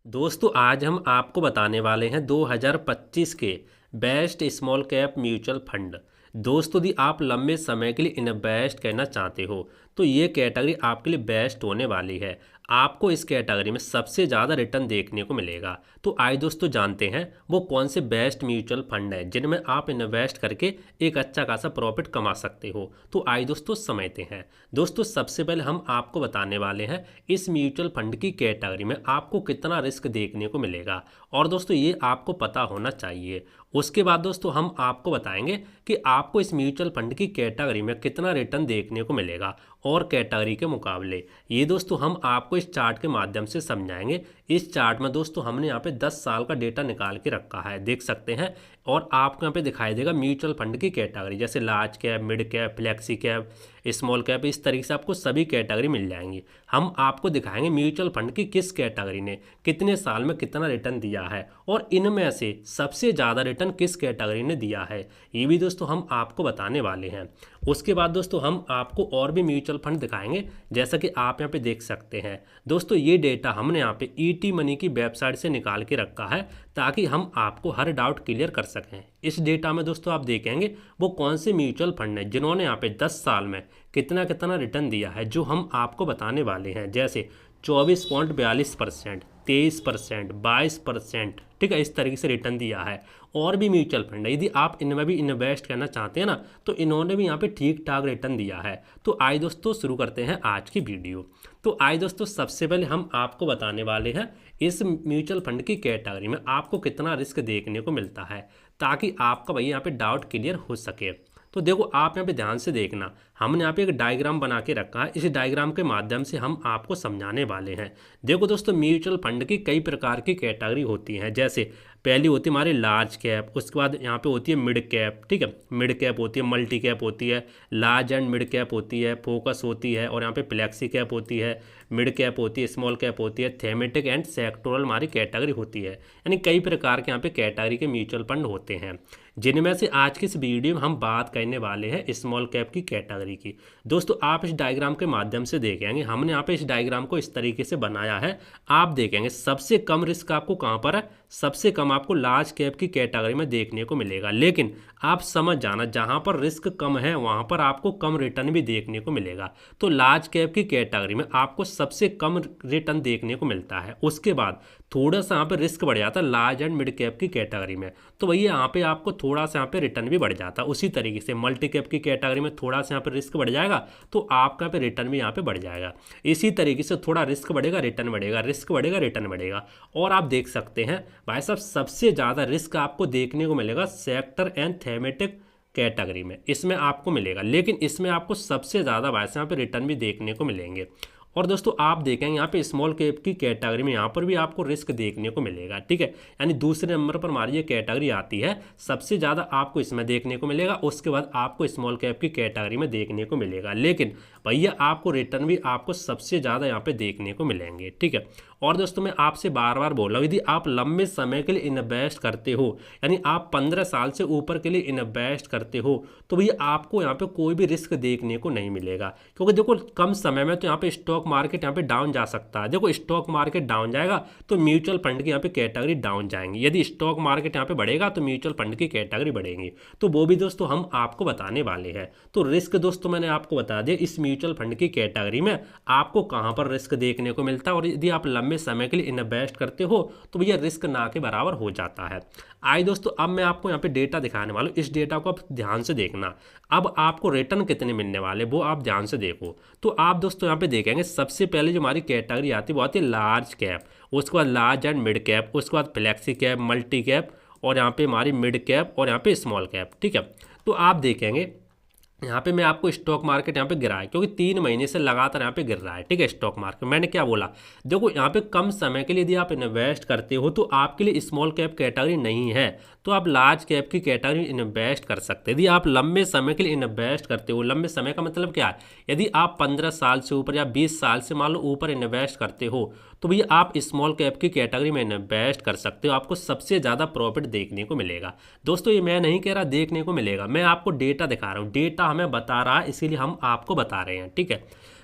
दोस्तों आज हम आपको बताने वाले हैं 2025 के best small cap mutual fund. दोस्तों यदि आप लंबे समय के लिए इन्वेस्ट करना चाहते हो तो ये कैटेगरी आपके लिए बेस्ट होने वाली है। आपको इस कैटेगरी में सबसे ज़्यादा रिटर्न देखने को मिलेगा। तो आइए दोस्तों जानते हैं वो कौन से बेस्ट म्यूचुअल फंड हैं जिनमें आप इन्वेस्ट करके एक अच्छा खासा प्रॉफिट कमा सकते हो। तो आइए दोस्तों समझते हैं। दोस्तों सबसे पहले हम आपको बताने वाले हैं इस म्यूचुअल फंड की कैटेगरी में आपको कितना रिस्क देखने को मिलेगा, और दोस्तों ये आपको पता होना चाहिए। उसके बाद दोस्तों हम आपको बताएंगे कि आपको इस म्यूचुअल फंड की कैटेगरी में कितना रिटर्न देखने को मिलेगा और कैटेगरी के मुकाबले। ये दोस्तों हम आपको इस चार्ट के माध्यम से समझाएंगे। इस चार्ट में दोस्तों हमने यहाँ पे 10 साल का डेटा निकाल के रखा है, देख सकते हैं। और आपको यहाँ पे दिखाई देगा म्यूचुअल फंड की कैटेगरी, जैसे large cap, mid cap, flexi cap, small cap, इस तरीके से आपको सभी कैटेगरी मिल जाएंगी। हम आपको दिखाएंगे म्यूचुअल फंड की किस कैटेगरी ने कितने साल में कितना रिटर्न दिया है और इनमें से सबसे ज़्यादा रिटर्न किस कैटेगरी ने दिया है, ये भी दोस्तों हम आपको बताने वाले हैं। उसके बाद दोस्तों हम आपको और भी म्यूचुअल फंड दिखाएंगे, जैसा कि आप यहाँ पे देख सकते हैं। दोस्तों ये डेटा हमने यहाँ पे ईटी मनी की वेबसाइट से निकाल के रखा है ताकि हम आपको हर डाउट क्लियर कर सकें। इस डेटा में दोस्तों आप देखेंगे वो कौन से म्यूचुअल फंड हैं जिन्होंने यहाँ पे 10 साल में कितना कितना रिटर्न दिया है, जो हम आपको बताने वाले हैं। जैसे 24.42%, 23%, 22%, ठीक है, इस तरीके से रिटर्न दिया है। और भी म्यूचुअल फंड है, यदि आप इनमें भी इन्वेस्ट करना चाहते हैं ना तो इन्होंने भी यहाँ पे ठीक ठाक रिटर्न दिया है। तो आइए दोस्तों शुरू करते हैं आज की वीडियो। तो आइए दोस्तों सबसे पहले हम आपको बताने वाले हैं इस म्यूचुअल फंड की कैटेगरी में आपको कितना रिस्क देखने को मिलता है, ताकि आपका भाई यहाँ पे डाउट क्लियर हो सके। तो देखो आप यहाँ पे ध्यान से देखना, हमने यहाँ पे एक डायग्राम बना के रखा है। इस डायग्राम के माध्यम से हम आपको समझाने वाले हैं। देखो दोस्तों म्यूचुअल फंड की कई प्रकार की कैटेगरी होती हैं। जैसे पहली होती है हमारी लार्ज कैप, उसके बाद यहाँ पे होती है मिड कैप, ठीक है, मिड कैप होती है, मल्टी कैप होती है, लार्ज एंड मिड कैप होती है, फोकस होती है, और यहाँ पे फ्लेक्सी कैप होती है, मिड कैप होती है, स्मॉल कैप होती है, थेमेटिक एंड सेक्टोरल हमारी कैटेगरी होती है। यानी कई प्रकार के यहाँ पे कैटेगरी के म्यूचुअल फंड होते हैं, जिनमें से आज की इस वीडियो में हम बात करने वाले हैं स्मॉल कैप की कैटेगरी की। दोस्तों आप इस डायग्राम के माध्यम से देखेंगे, हमने यहाँ पे इस डायग्राम को इस तरीके से बनाया है। आप देखेंगे सबसे कम रिस्क आपको कहाँ पर है, सबसे कम आपको लार्ज कैप की कैटेगरी में देखने को मिलेगा। लेकिन आप समझ जाना, जहाँ पर रिस्क कम है वहाँ पर आपको कम रिटर्न भी देखने को मिलेगा। तो लार्ज कैप की कैटेगरी में आपको सबसे कम रिटर्न देखने को मिलता है। उसके बाद थोड़ा सा यहाँ पे रिस्क बढ़ जाता है लार्ज एंड मिड कैप की कैटेगरी में, तो भैया यहाँ पे आपको थोड़ा सा यहाँ पे रिटर्न भी बढ़ जाता है। उसी तरीके से मल्टी कैप की कैटेगरी में थोड़ा सा यहाँ पे रिस्क बढ़ जाएगा तो आपका पे रिटर्न भी यहाँ पे बढ़ जाएगा। इसी तरीके से थोड़ा रिस्क बढ़ेगा रिटर्न बढ़ेगा, रिस्क बढ़ेगा रिटर्न बढ़ेगा। और आप देख सकते हैं भाई साहब सबसे ज़्यादा रिस्क आपको देखने को मिलेगा सेक्टर एंड थेमेटिक कैटेगरी में, इसमें आपको मिलेगा। लेकिन इसमें आपको सबसे ज़्यादा भाई साहब यहाँ पे रिटर्न भी देखने को मिलेंगे। और दोस्तों आप देखेंगे यहाँ पे स्मॉल कैप की कैटेगरी में यहाँ पर भी आपको रिस्क देखने को मिलेगा, ठीक है। यानी दूसरे नंबर पर हमारी ये कैटेगरी आती है, सबसे ज़्यादा आपको इसमें देखने को मिलेगा, उसके बाद आपको स्मॉल कैप की कैटेगरी में देखने को मिलेगा। लेकिन भैया आपको रिटर्न भी आपको सबसे ज़्यादा यहाँ पे देखने को मिलेंगे, ठीक है। और दोस्तों मैं आपसे बार बार बोल रहा हूँ, यदि आप लंबे समय के लिए इन्वेस्ट करते हो, यानी आप 15 साल से ऊपर के लिए इन्वेस्ट करते हो, तो भैया आपको यहाँ पे कोई भी रिस्क देखने को नहीं मिलेगा। क्योंकि देखो कम समय में तो यहाँ पे स्टॉक मार्केट यहाँ पे डाउन जा सकता है। देखो स्टॉक मार्केट डाउन जाएगा तो म्यूचुअल फंड की यहाँ पे कैटेगरी डाउन जाएंगी, यदि स्टॉक मार्केट यहाँ पे बढ़ेगा तो म्यूचुअल फंड की कैटेगरी बढ़ेंगी। तो वो भी दोस्तों हम आपको बताने वाले हैं। तो रिस्क दोस्तों मैंने आपको बता दिया इस म्यूचुअल फंड की कैटेगरी में आपको कहाँ पर रिस्क देखने को मिलता है, और यदि आप लंबे समय के लिए इन्वेस्ट करते हो तो भैया रिस्क ना के बराबर हो जाता है। आइए दोस्तों अब मैं आपको यहाँ पे डेटा दिखाने वाला हूँ, इस डेटा को आप ध्यान से देखना। अब आपको रिटर्न कितने मिलने वाले वो आप ध्यान से देखो। तो आप दोस्तों यहाँ पे देखेंगे सबसे पहले जो हमारी कैटेगरी आती है वो आती है लार्ज कैप, उसके बाद लार्ज एंड मिड कैप, उसके बाद फ्लेक्सी कैप, मल्टी कैप, और यहाँ पे हमारी मिड कैप, और यहाँ पे स्मॉल कैप, ठीक है। तो आप देखेंगे यहाँ पे मैं आपको स्टॉक मार्केट यहाँ पे गिरा है, क्योंकि 3 महीने से लगातार यहाँ पे गिर रहा है, ठीक है। स्टॉक मार्केट मैंने क्या बोला, देखो यहाँ पे कम समय के लिए यदि आप इन्वेस्ट करते हो तो आपके लिए स्मॉल कैप कैटेगरी नहीं है, तो आप लार्ज कैप की कैटेगरी इन्वेस्ट कर सकते हैं। यदि आप लंबे समय के लिए इन्वेस्ट करते हो, लंबे समय का मतलब क्या है, यदि आप 15 साल से ऊपर या 20 साल से मान लो ऊपर इन्वेस्ट करते हो तो भैया आप स्मॉल कैप की कैटेगरी में इन्वेस्ट कर सकते हो, आपको सबसे ज़्यादा प्रॉफिट देखने को मिलेगा। दोस्तों ये मैं नहीं कह रहा देखने को मिलेगा, मैं आपको डेटा दिखा रहा हूँ, डेटा हमें बता रहा है इसीलिए हम आपको बता रहे हैं, ठीक है।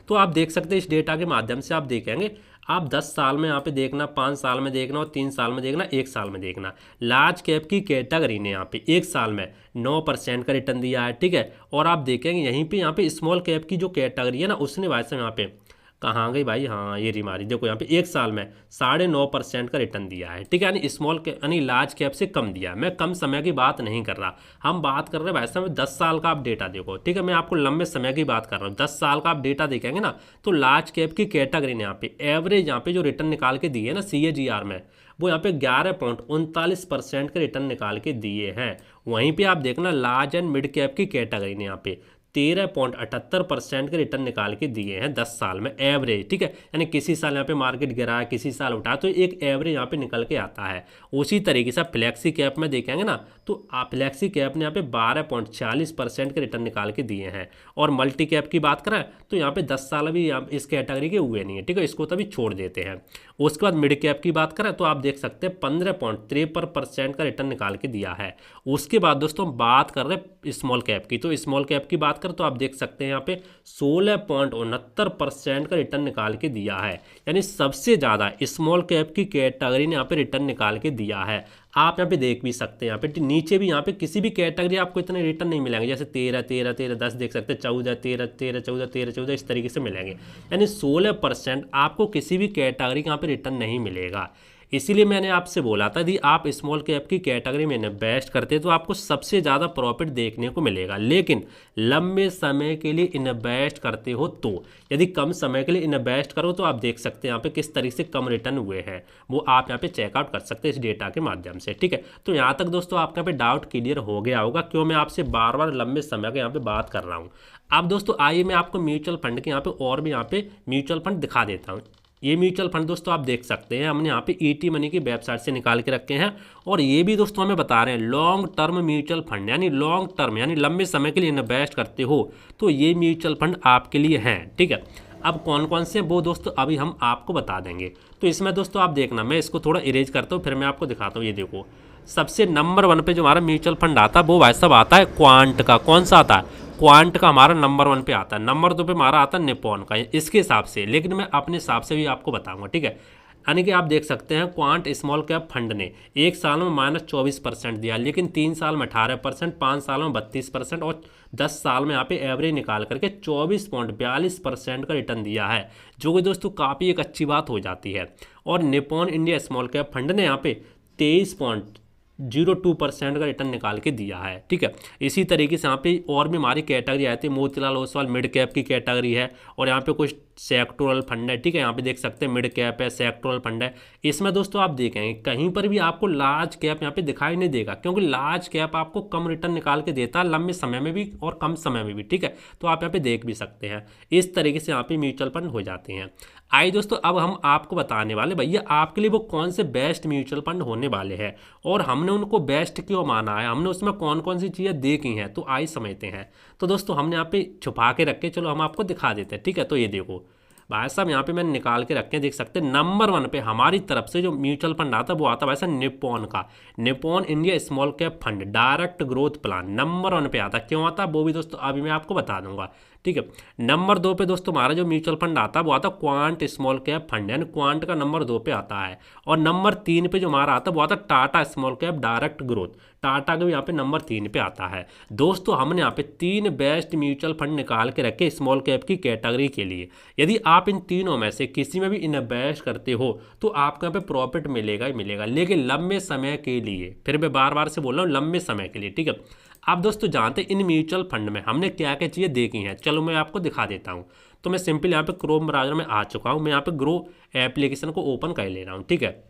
तो आप देख सकते हैं इस डेटा के माध्यम से आप देखेंगे, आप 10 साल में यहाँ पे देखना, 5 साल में देखना और 3 साल में देखना, 1 साल में देखना। लार्ज कैप की कैटेगरी ने यहाँ पे 1 साल में 9% का रिटर्न दिया है, ठीक है। और आप देखेंगे यहीं पे यहाँ पे स्मॉल कैप की जो कैटेगरी है ना, उसने भाई साहब यहाँ पे कहाँ गई भाई, हाँ ये रिमारी, देखो यहाँ पे 1 साल में 9.5% का रिटर्न दिया है, ठीक है। यानी स्मॉल कैप यानी लार्ज कैप से कम दिया है। मैं कम समय की बात नहीं कर रहा, हम बात कर रहे हैं भाई साहब 10 साल का आप डेटा देखो, ठीक है। मैं आपको लंबे समय की बात कर रहा हूँ, 10 साल का आप डेटा देखेंगे ना, तो लार्ज कैप की कैटेगरी ने यहाँ पे एवरेज यहाँ पे जो रिटर्न निकाल के दिए है ना CAGR में, वो यहाँ पे 11.39% के रिटर्न निकाल के दिए हैं। वहीं पे आप देखना लार्ज एंड मिड कैप की कैटेगरी ने यहाँ पे 13.78% के रिटर्न निकाल के दिए हैं 10 साल में एवरेज, ठीक है। यानी किसी साल यहाँ पे मार्केट गिरा है, किसी साल उठा, तो एक एवरेज यहाँ पे निकल के आता है। उसी तरीके से फ्लेक्सी कैप में देखेंगे ना, तो आप फ्लेक्सी कैप ने यहाँ पे 12.46% के रिटर्न निकाल के दिए हैं। और मल्टी कैप की बात करें तो यहाँ पे 10 साल अभी इस कैटेगरी के हुए नहीं है, ठीक है, इसको तभी छोड़ देते हैं। उसके बाद मिड कैप की बात करें तो आप देख सकते हैं 15.53% का रिटर्न निकाल के दिया है। उसके बाद दोस्तों हम बात कर रहे हैं स्मॉल कैप की, तो स्मॉल कैप की बात करें तो आप देख सकते हैं यहाँ पे 16.69% का रिटर्न निकाल के दिया है। यानी सबसे ज़्यादा स्मॉल कैप की कैटेगरी ने यहाँ पे रिटर्न निकाल के दिया है। आप यहाँ पे देख भी सकते हैं, यहाँ पे नीचे भी यहाँ पे किसी भी कैटेगरी आपको इतने रिटर्न नहीं मिलेंगे, जैसे 13 13 13 10 देख सकते हैं, 14 13 13 14 13 14 इस तरीके से मिलेंगे। यानी 16% आपको किसी भी कैटेगरी का यहाँ पे रिटर्न नहीं मिलेगा। इसीलिए मैंने आपसे बोला था यदि आप स्मॉल कैप की कैटेगरी में इन्वेस्ट करते तो आपको सबसे ज़्यादा प्रॉफिट देखने को मिलेगा। लेकिन लंबे समय के लिए इन्वेस्ट करते हो तो, यदि कम समय के लिए इन्वेस्ट करो तो आप देख सकते हैं यहाँ पे किस तरीके से कम रिटर्न हुए हैं, वो आप यहाँ पे चेकआउट कर सकते हैं इस डेटा के माध्यम से, ठीक है। तो यहाँ तक दोस्तों आपका यहाँ पे डाउट क्लियर हो गया होगा क्यों मैं आपसे बार बार लंबे समय के यहाँ पे बात कर रहा हूँ। अब दोस्तों आइए मैं आपको म्यूचुअल फंड के यहाँ पे और भी यहाँ पे म्यूचुअल फंड दिखा देता हूँ। ये म्यूचुअल फंड दोस्तों आप देख सकते हैं, हमने यहाँ पे ET मनी की वेबसाइट से निकाल के रखे हैं। और ये भी दोस्तों हमें बता रहे हैं लॉन्ग टर्म म्यूचुअल फंड, यानी लॉन्ग टर्म यानी लंबे समय के लिए इन्वेस्ट करते हो तो ये म्यूचुअल फंड आपके लिए हैं, ठीक है। अब कौन कौन से वो दोस्तों अभी हम आपको बता देंगे। तो इसमें दोस्तों आप देखना, मैं इसको थोड़ा इरेज करता हूँ फिर मैं आपको दिखाता हूँ। ये देखो सबसे नंबर 1 पे जो हमारा म्यूचुअल फंड आता है वो भाई साहब आता है क्वांट का। कौन सा आता है? क्वांट का हमारा नंबर 1 पे आता है। नंबर 2 पे हमारा आता है निप्पॉन का, इसके हिसाब से, लेकिन मैं अपने हिसाब से भी आपको बताऊंगा, ठीक है। यानी कि आप देख सकते हैं क्वांट स्मॉल कैप फंड ने 1 साल में -24% दिया, लेकिन 3 साल में 18%, 5 साल में 32% और 10 साल में यहाँ पे एवरेज निकाल करके 24.42% का रिटर्न दिया है, जो कि दोस्तों काफ़ी एक अच्छी बात हो जाती है। और Nippon India small cap fund ने यहाँ पे 23.02% का रिटर्न निकाल के दिया है, ठीक है। इसी तरीके से यहाँ पे और भी हमारी कैटेगरी आती है, मोतीलाल ओसवाल मिड कैप की कैटेगरी है और यहाँ पे कुछ सेक्टोरल फंड है, ठीक है। यहाँ पे देख सकते हैं मिड कैप है, सेक्टोरल फंड है। इसमें दोस्तों आप देखेंगे कहीं पर भी आपको लार्ज कैप यहाँ पे दिखाई नहीं देगा, क्योंकि लार्ज कैप आपको कम रिटर्न निकाल के देता है लंबे समय में भी और कम समय में भी, ठीक है। तो आप यहाँ पे देख भी सकते हैं, इस तरीके से यहाँ पे म्यूचुअल फंड हो जाते हैं। आइए दोस्तों अब हम आपको बताने वाले भैया आपके लिए वो कौन से बेस्ट म्यूचुअल फंड होने वाले हैं और हमने उनको बेस्ट क्यों माना है, हमने उसमें कौन कौन सी चीज़ें देखी हैं, तो आइए समझते हैं। तो दोस्तों हमने यहाँ पे छुपा के रखे, चलो हम आपको दिखा देते हैं, ठीक है। तो ये देखो भाई साहब यहाँ पे मैंने निकाल के रखे हैं, देख सकते हैं नंबर 1 पे हमारी तरफ से जो म्यूचुअल फंड आता है वो आता है भाई साहब निप्पॉन का, Nippon India small cap fund direct growth plan number 1 पे आता है। क्यों आता है वो भी दोस्तों अभी मैं आपको बता दूंगा, ठीक है। नंबर 2 पे दोस्तों हमारा जो म्यूचुअल फंड आता है वो आता है क्वांट स्मॉल कैप फंड, यानी क्वांट का नंबर 2 पे आता है। और नंबर 3 पे जो हमारा आता है वो आता है Tata small cap direct growth, Tata का भी यहाँ पे नंबर 3 पे आता है। दोस्तों हमने यहाँ पे 3 बेस्ट म्यूचुअल फंड निकाल के रखे स्मॉल कैप की कैटेगरी के लिए। यदि आप इन तीनों में से किसी में भी इन्वेस्ट करते हो तो आपको यहाँ पे प्रॉफिट मिलेगा ही मिलेगा, लेकिन लंबे समय के लिए, फिर मैं बार बार से बोल रहा हूँ लंबे समय के लिए, ठीक है। आप दोस्तों जानते हैं इन म्यूचुअल फंड में हमने क्या क्या चीज़ें देखी हैं, चलो मैं आपको दिखा देता हूँ। तो मैं सिंपल यहाँ पे क्रोम ब्राउज़र में आ चुका हूँ, मैं यहाँ पे ग्रो एप्लीकेशन को ओपन कर ले रहा हूँ, ठीक है।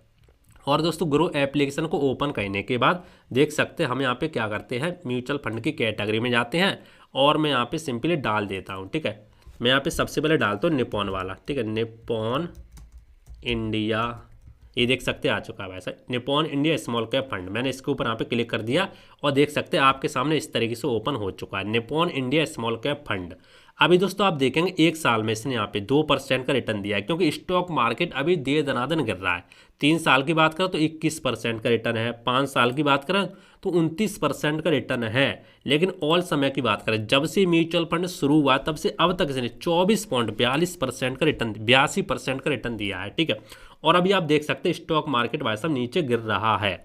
और दोस्तों ग्रो एप्लीकेशन को ओपन करने के बाद देख सकते हैं हम यहाँ पे क्या करते हैं, म्यूचुअल फंड की कैटेगरी में जाते हैं और मैं यहाँ पे सिंपली डाल देता हूँ, ठीक है। मैं यहाँ पे सबसे पहले डालता हूँ निप्पॉन वाला, ठीक है, निप्पॉन इंडिया, ये देख सकते हैं आ चुका है वैसा Nippon India small cap fund. मैंने इसके ऊपर यहाँ पे क्लिक कर दिया और देख सकते हैं आपके सामने इस तरीके से ओपन हो चुका है Nippon India small cap fund. अभी दोस्तों आप देखेंगे एक साल में इसने यहाँ पे 2% का रिटर्न दिया है, क्योंकि स्टॉक मार्केट अभी दे दनादन गिर रहा है। 3 साल की बात करें तो 21% का रिटर्न है, 5 साल की बात करें तो 29% का रिटर्न है। लेकिन ऑल समय की बात करें, जब से म्यूचुअल फंड शुरू हुआ तब से अब तक इसने 24.42% का रिटर्न 82% का रिटर्न दिया है, ठीक है। और अभी आप देख सकते हैं स्टॉक मार्केट भाई साहब नीचे गिर रहा है,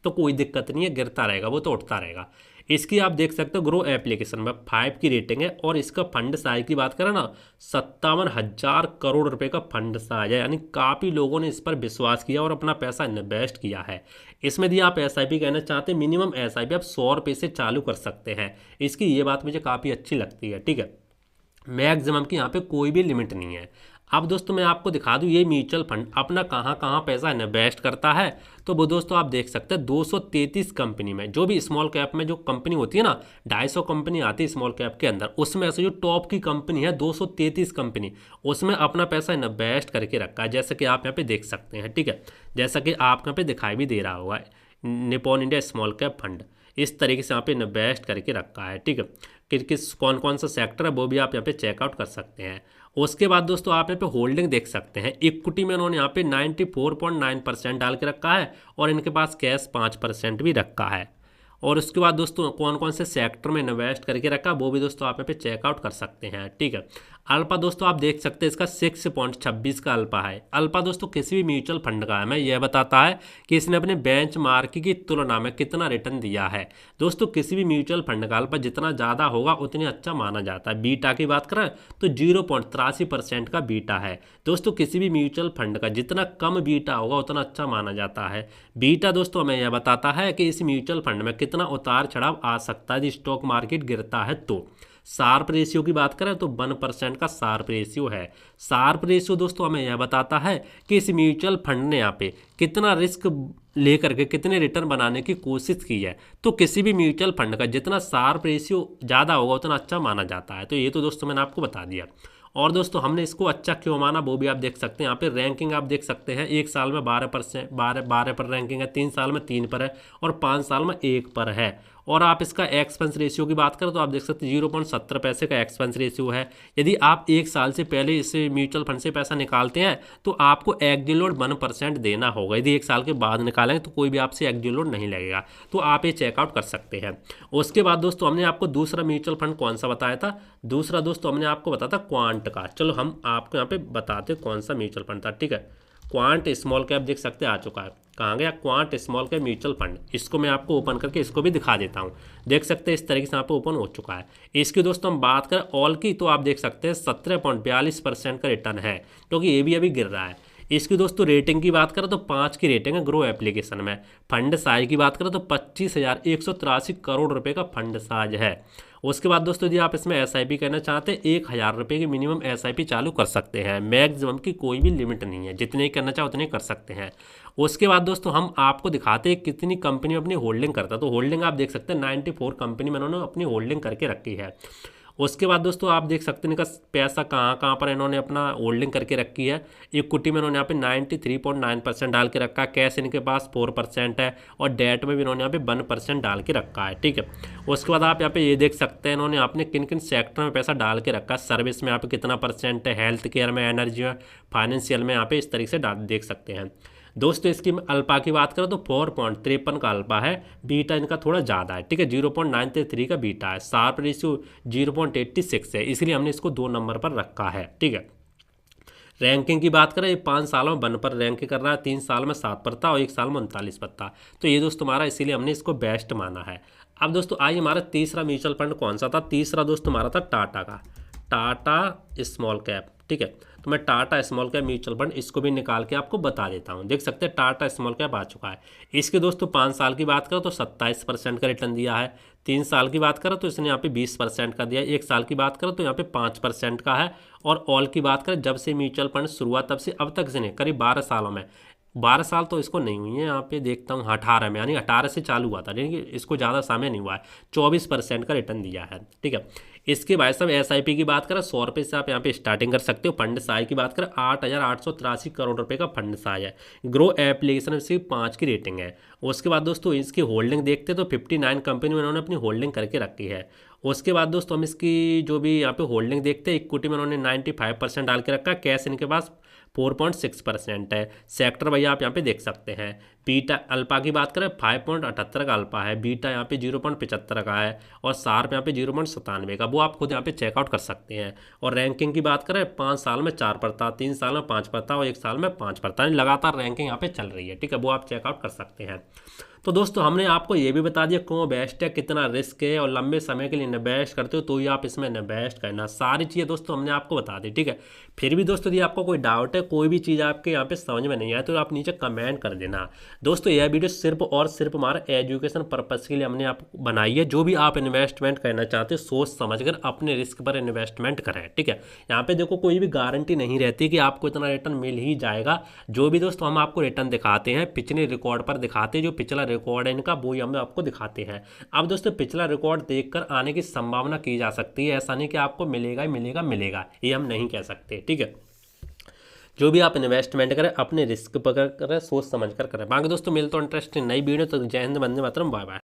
तो कोई दिक्कत नहीं है, गिरता रहेगा, वो तो उठता रहेगा। इसकी आप देख सकते हो ग्रो एप्लीकेशन में 5 की रेटिंग है, और इसका फंड साइज की बात करें ना 57,000 करोड़ रुपए का फंड साइज है, यानी काफ़ी लोगों ने इस पर विश्वास किया और अपना पैसा इन्वेस्ट किया है। इसमें यदि आप एसआईपी कहना चाहते हैं, मिनिमम एसआईपी आप 100 रुपये से चालू कर सकते हैं। इसकी ये बात मुझे काफ़ी अच्छी लगती है, ठीक है। मैक्सिमम की यहाँ पे कोई भी लिमिट नहीं है। अब दोस्तों मैं आपको दिखा दूँ ये म्यूचुअल फंड अपना कहाँ कहाँ पैसा इन्वेस्ट करता है। तो वो दोस्तों आप देख सकते हैं 233 कंपनी में, जो भी स्मॉल कैप में जो कंपनी होती है ना, 250 कंपनी आती है स्मॉल कैप के अंदर, उसमें ऐसे जो टॉप की कंपनी है 233 कंपनी, उसमें अपना पैसा इन्वेस्ट करके रखा है, जैसे कि आप यहाँ पे देख सकते हैं, ठीक है। जैसा कि आप यहाँ पे दिखाई भी दे रहा होगा, Nippon India small cap fund इस तरीके से यहाँ पे इन्वेस्ट करके रखा है, ठीक है। किस कौन कौन सा सेक्टर है वो भी आप यहाँ पे चेकआउट कर सकते हैं। उसके बाद दोस्तों आप यहाँ पे होल्डिंग देख सकते हैं, इक्विटी में उन्होंने यहाँ पे 94.9% डाल के रखा है, और इनके पास कैश 5% भी रखा है। और उसके बाद दोस्तों कौन कौन से सेक्टर में इन्वेस्ट करके रखा वो भी दोस्तों आप यहाँ पे चेकआउट कर सकते हैं, ठीक है। अल्फा दोस्तों आप देख सकते हैं इसका 6.26 का अल्फा है। अल्फा दोस्तों किसी भी म्यूचुअल फंड का हमें यह बताता है कि इसने अपने बेंच मार्क की तुलना में कितना रिटर्न दिया है। दोस्तों किसी भी म्यूचुअल फंड का अल्फा जितना ज़्यादा होगा उतनी अच्छा माना जाता है। बीटा की बात करें तो 0.83% का बीटा है। दोस्तों किसी भी म्यूचुअल फंड का जितना कम बीटा होगा उतना अच्छा माना जाता है। बीटा दोस्तों हमें यह बताता है कि इस म्यूचुअल फंड में कितना उतार चढ़ाव आ सकता है, स्टॉक मार्केट गिरता है तो। शार्प रेशियो की बात करें तो 1% का शार्प रेशियो है। शार्प रेशियो दोस्तों हमें यह बताता है कि इस म्यूचुअल फंड ने यहाँ पे कितना रिस्क लेकर के कितने रिटर्न बनाने की कोशिश की है। तो किसी भी म्यूचुअल फंड का जितना शार्प रेशियो ज़्यादा होगा उतना अच्छा माना जाता है। तो ये तो दोस्तों मैंने आपको बता दिया। और दोस्तों हमने इसको अच्छा क्यों माना वो भी आप देख सकते हैं। यहाँ पे रैंकिंग आप देख सकते हैं, 1 साल में 12 पर रैंकिंग है, 3 साल में 3 पर है, और 5 साल में 1 पर है। और आप इसका एक्सपेंस रेशियो की बात करें तो आप देख सकते हैं 0.70 पैसे का एक्सपेंस रेशियो है। यदि आप 1 साल से पहले इस म्यूचुअल फंड से पैसा निकालते हैं तो आपको एग्जिट लोड 1% देना होगा। यदि 1 साल के बाद निकालेंगे तो कोई भी आपसे एग्जिट लोड नहीं लगेगा। तो आप ये चेकआउट कर सकते हैं। उसके बाद दोस्तों हमने आपको दूसरा म्यूचुअल फंड कौन सा बताया था, दूसरा दोस्तों हमने आपको बताया था क्वांट का। चलो हम आपको यहाँ पे बताते कौन सा म्यूचुअल फंड था, ठीक है। क्वांट स्मॉल कैप देख सकते हैं आ चुका है। कहाँ गया quant small cap mutual fund, इसको मैं आपको ओपन करके इसको भी दिखा देता हूँ। देख सकते हैं इस तरीके से यहाँ पे ओपन हो चुका है। इसकी दोस्तों हम बात करें ऑल की तो आप देख सकते हैं 17.42% का रिटर्न है, क्योंकि ये भी अभी गिर रहा है। इसकी दोस्तों रेटिंग की बात करें तो 5 की रेटिंग है ग्रो एप्लीकेशन में। फंड साइज की बात करें तो 25,183 करोड़ रुपए का फंड साइज है। उसके बाद दोस्तों यदि आप इसमें एसआईपी करना चाहते हैं 1,000 रुपये की मिनिमम एसआईपी चालू कर सकते हैं। मैक्सिमम की कोई भी लिमिट नहीं है, जितने करना चाहे उतने कर सकते हैं। उसके बाद दोस्तों हम आपको दिखाते हैं कितनी कंपनी अपनी होल्डिंग करता है। तो होल्डिंग आप देख सकते हैं 94 कंपनी में इन्होंने अपनी होल्डिंग करके रखी है। उसके बाद दोस्तों आप देख सकते हैं इनका पैसा कहाँ कहाँ पर इन्होंने अपना होल्डिंग करके रखी है। इक्विटी में इन्होंने यहाँ पे 93.9% डाल के रखा है, कैश इनके पास 4% है, और डेट में भी इन्होंने यहाँ पे 1% डाल के रखा है, ठीक है। उसके बाद आप यहाँ पे ये देख सकते हैं इन्होंने आपने किन किन सेक्टर में पैसा डाल के रखा है। सर्विस में यहाँ पे कितना % है, हेल्थ केयर में, एनर्जी में, फाइनेंशियल में, यहाँ पे इस तरीके से देख सकते हैं। दोस्तों इसकी अल्पा की बात करें तो 4.53 का अल्पा है। बीटा इनका थोड़ा ज़्यादा है, ठीक है, 0.93 का बीटा है। शार्प रेशियो 0.86 है, इसलिए हमने इसको 2 नंबर पर रखा है, ठीक है। रैंकिंग की बात करें ये 5 सालों में 1 पर रैंक कर रहा है, 3 साल में 7 पर था और 1 साल में 39 पर था। तो ये दोस्तों हमारा इसीलिए हमने इसको बेस्ट माना है। अब दोस्तों आइए हमारा तीसरा म्यूचुअल फंड कौन सा था। तीसरा दोस्तों हमारा था टाटा का, टाटा स्मॉल कैप, ठीक है। तो मैं Tata small cap mutual fund इसको भी निकाल के आपको बता देता हूँ। देख सकते हैं टाटा स्मॉल कैप आ चुका है। इसके दोस्तों 5 साल की बात करो तो 27% का रिटर्न दिया है। 3 साल की बात करो तो इसने यहाँ पे 20% का दिया है। 1 साल की बात करो तो यहाँ पे 5% का है। और ऑल की बात करें जब से म्यूचुअल फंड शुरू हुआ तब से अब तक इसने करीब 12 सालों में, 12 साल तो इसको नहीं हुई है, यहाँ पे देखता हूँ 18 में, यानी 18 से चालू हुआ था, यानी कि इसको ज़्यादा समय नहीं हुआ है, 24% का रिटर्न दिया है, ठीक है। इसके भाई साहब SIP की बात करें 100 रुपये से आप यहाँ पे स्टार्टिंग कर सकते हो। फंड साई की बात करें 8,883 करोड़ रुपए का फंड साई है। ग्रो एप्लीकेशन में सिर्फ 5 की रेटिंग है। उसके बाद दोस्तों इसकी होल्डिंग देखते हैं तो 59 कंपनी में इन्होंने अपनी होल्डिंग करके रखी है। उसके बाद दोस्तों हम इसकी जो भी यहाँ पे होल्डिंग देखते हैं, इक्विटी में उन्होंने 95% डाल के रखा है। कैश इनके पास 4.6% है। सेक्टर भैया आप यहाँ पे देख सकते हैं। बीटा अल्पा की बात करें 5.78 का अल्पा है। बीटा यहाँ पे 0.75 का है और सार्प यहाँ पे 0.97 का, वो आप खुद यहाँ पे चेकआउट कर सकते हैं। और रैंकिंग की बात करें 5 साल में 4 पड़ता, 3 साल में 5 पड़ता और 1 साल में 5 पड़ता, लगातार रैंकिंग यहाँ पे चल रही है। ठीक है, वो आप चेकआउट कर सकते हैं। तो दोस्तों हमने आपको ये भी बता दिया क्यों बेस्ट है, कितना रिस्क है और लंबे समय के लिए इन्वेस्ट करते हो तो ही आप इसमें इन्वेस्ट करना, सारी चीज़ें दोस्तों हमने आपको बता दी। ठीक है, फिर भी दोस्तों यदि आपको कोई डाउट है, कोई भी चीज़ आपके यहाँ पे समझ में नहीं आए तो आप नीचे कमेंट कर देना। दोस्तों यह वीडियो सिर्फ और सिर्फ हमारा एजुकेशन पर्पज़ के लिए हमने आपको बनाई है। जो भी आप इन्वेस्टमेंट करना चाहते हो सोच समझकर अपने रिस्क पर इन्वेस्टमेंट करें। ठीक है, यहाँ पे देखो कोई भी गारंटी नहीं रहती कि आपको इतना रिटर्न मिल ही जाएगा। जो भी दोस्तों हम आपको रिटर्न दिखाते हैं पिछले रिकॉर्ड पर दिखाते हैं, जो पिछला रिकॉर्ड है इनका वो ही हम आपको दिखाते हैं। अब दोस्तों पिछला रिकॉर्ड देखकर आने की संभावना की जा सकती है, ऐसा नहीं कि आपको मिलेगा ही मिलेगा मिलेगा, ये हम नहीं कह सकते। ठीक है, जो भी आप इन्वेस्टमेंट करें अपने रिस्क पर करें, सोच समझ कर करें। बाकी दोस्तों मिलते हैं इंटरेस्टिंग नई वीडियो, तो जय हिंद, वंदे मातरम, बाय बाय।